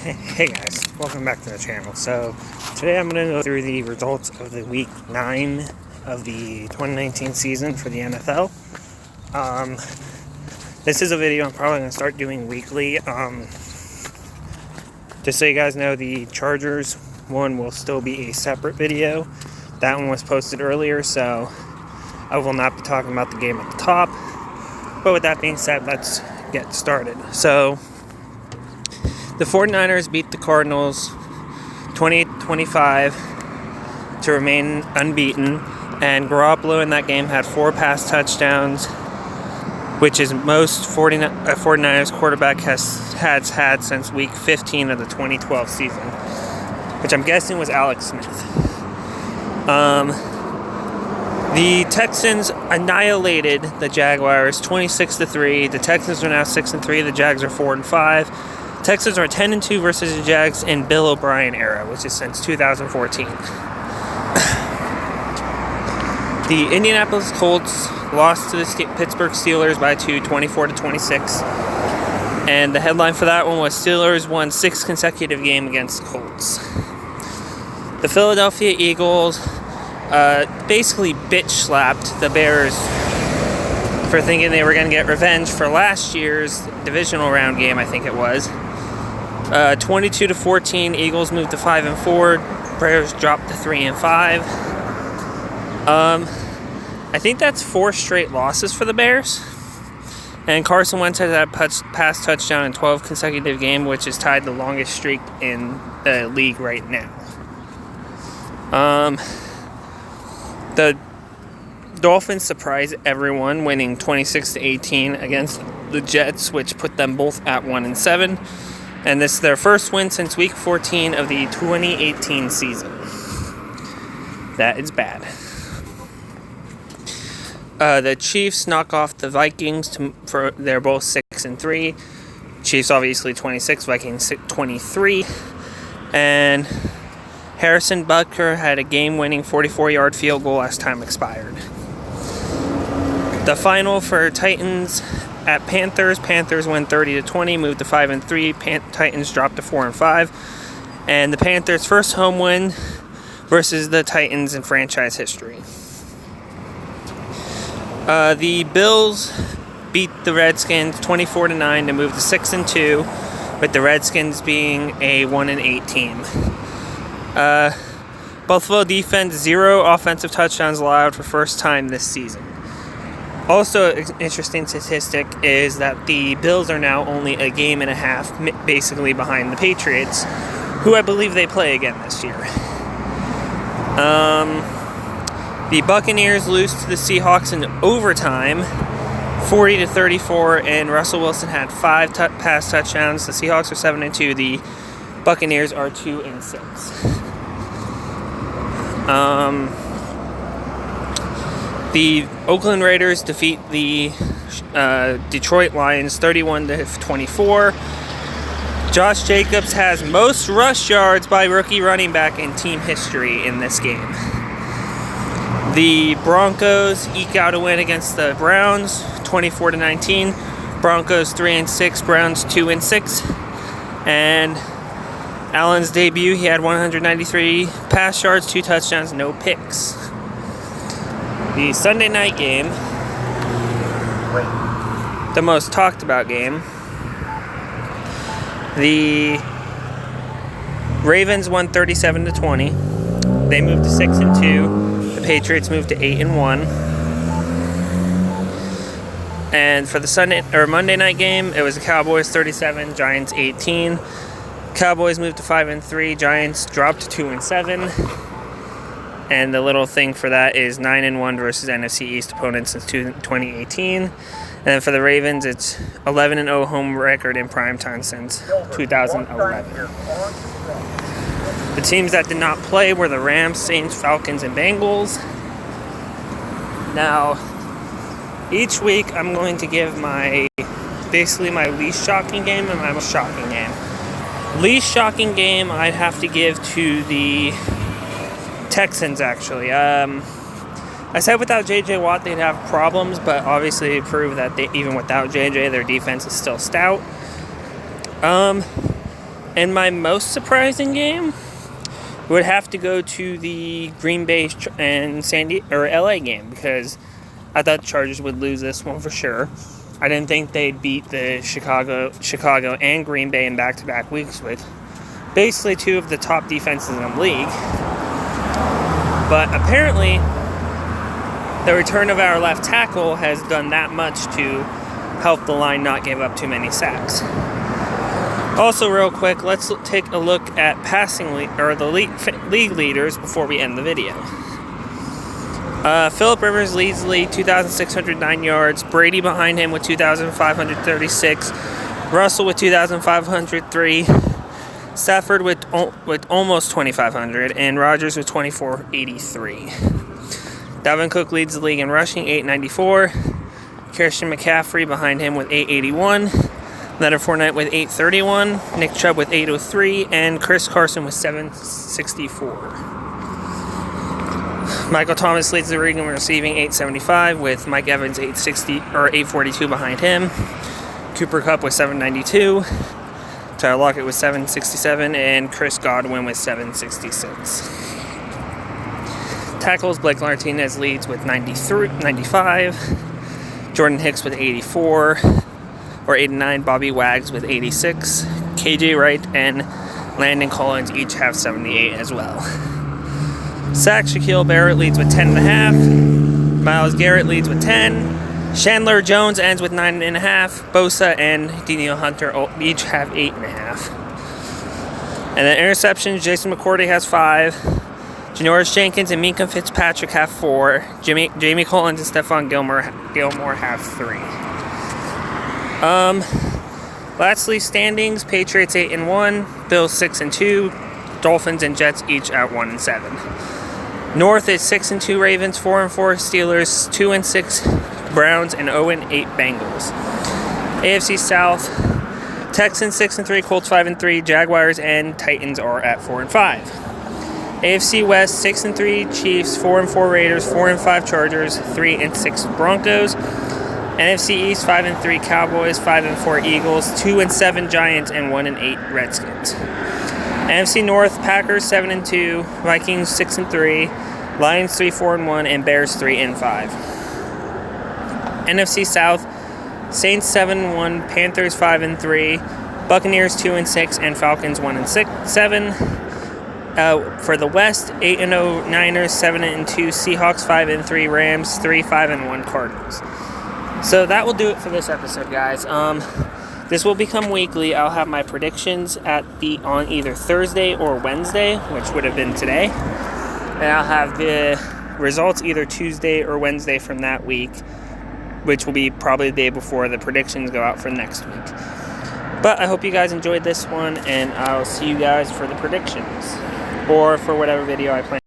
Hey guys, welcome back to the channel. So today I'm going to go through the results of the week 9 of the 2019 season for the NFL. This is a video I'm probably going to start doing weekly. Just so you guys know, the Chargers one will still be a separate video. That one was posted earlier, so I will not be talking about the game at the top. But with that being said, let's get started. So the 49ers beat the Cardinals 28-25 to remain unbeaten, and Garoppolo in that game had 4 pass touchdowns, which is most 49ers quarterback has had since week 15 of the 2012 season, which I'm guessing was Alex Smith. The Texans annihilated the Jaguars 26-3. The Texans are now 6-3. The Jags are 4-5. Texans are 10-2 versus the Jags in Bill O'Brien era, which is since 2014. The Indianapolis Colts lost to the Pittsburgh Steelers by 24-26. And the headline for that one was Steelers won 6th consecutive game against the Colts. The Philadelphia Eagles basically bitch slapped the Bears for thinking they were going to get revenge for last year's divisional round game, I think it was. 22-14, Eagles moved to 5-4. Bears dropped to 3-5. I think that's 4 straight losses for the Bears. And Carson Wentz has had a pass touchdown in 12 consecutive games, which is tied the longest streak in the league right now. The Dolphins surprised everyone, winning 26-18 against the Jets, which put them both at 1-7. And this is their first win since week 14 of the 2018 season. That is bad. The Chiefs knock off the Vikings they're both 6-3. Chiefs obviously 26, Vikings 23. And Harrison Butker had a game-winning 44-yard field goal as time expired. The final for Titans at Panthers. Panthers win 30-20, moved to 5-3. Titans dropped to 4-5. And the Panthers' first home win versus the Titans in franchise history. The Bills beat the Redskins 24-9 to move to 6-2, with the Redskins being a 1-8 team. Buffalo defense 0 offensive touchdowns allowed for first time this season. Also, an interesting statistic is that the Bills are now only a game and a half basically behind the Patriots, who I believe they play again this year. The Buccaneers lose to the Seahawks in overtime 40-34, and Russell Wilson had 5 pass touchdowns. The Seahawks are 7-2. The Buccaneers are 2-6. The Oakland Raiders defeat the Detroit Lions 31-24. Josh Jacobs has most rush yards by rookie running back in team history in this game. The Broncos eke out a win against the Browns 24-19. Broncos 3-6, Browns 2-6. And Allen's debut, he had 193 pass yards, 2 touchdowns, no picks. The Sunday night game, the most talked about game, the Ravens won 37-20. They moved to 6-2. The Patriots moved to 8-1. And for the Monday night game, it was the Cowboys 37, Giants 18. Cowboys moved to 5-3. Giants dropped to 2-7. And the little thing for that is 9-1 versus NFC East opponents since 2018. And then for the Ravens, it's 11-0 home record in primetime since 2011. The teams that did not play were the Rams, Saints, Falcons, and Bengals. Now, each week I'm going to give my least shocking game and my most shocking game. Least shocking game I'd have to give to the Texans, actually. I said without J.J. Watt they'd have problems, but obviously they proved that even without J.J. their defense is still stout. And my most surprising game would have to go to the Green Bay and LA game, because I thought the Chargers would lose this one for sure. I didn't think they'd beat the Chicago and Green Bay in back-to-back weeks with basically two of the top defenses in the league. But apparently, the return of our left tackle has done that much to help the line not give up too many sacks. Also, real quick, let's take a look at the league leaders before we end the video. Phillip Rivers leads the league, 2,609 yards. Brady behind him with 2,536. Russell with 2,503. Stafford with almost 2,500. And Rodgers with 2,483. Dalvin Cook leads the league in rushing, 894. Christian McCaffrey behind him with 881. Leonard Fournette with 831. Nick Chubb with 803. And Chris Carson with 764. Michael Thomas leads the league in receiving, 875, with Mike Evans 842 behind him. Cooper Kupp with 792. Tyler Lockett with 767, and Chris Godwin with 766. Tackles, Blake Martinez leads with 95. Jordan Hicks with 84 or 89. Bobby Wags with 86. KJ Wright and Landon Collins each have 78 as well. Sacks, Shaquille Barrett leads with 10.5. Myles Garrett leads with 10. Chandler Jones ends with 9.5. Bosa and Danielle Hunter each have 8.5. And then interceptions, Jason McCourty has 5. Janoris Jenkins and Minkah Fitzpatrick have 4. Jamie Collins and Stephon Gilmore have 3. Lastly, standings, Patriots 8-1, Bills 6-2, Dolphins and Jets each at 1-7. North is 6-2 Ravens, 4-4 Steelers, 2-6 Browns, and 0-8 Bengals. AFC South, Texans 6-3, Colts 5-3, Jaguars and Titans are at 4-5. AFC West 6-3 Chiefs, 4-4 Raiders, 4-5 Chargers, 3-6 Broncos. NFC East 5-3 Cowboys, 5-4 Eagles, 2-7 Giants, and 1-8 Redskins. NFC North, Packers 7-2, Vikings 6-3, Lions 3-4-1, and Bears 3-5. NFC South, Saints 7-1, Panthers 5-3, Buccaneers 2-6, and Falcons 1-7. For the West, 8-0 Niners, 7-2 Seahawks, 5-3 Rams, 3-5-1 Cardinals. So that will do it for this episode, guys. This will become weekly. I'll have my predictions on either Thursday or Wednesday, which would have been today. And I'll have the results either Tuesday or Wednesday from that week, which will be probably the day before the predictions go out for next week. But I hope you guys enjoyed this one, and I'll see you guys for the predictions, or for whatever video I plan.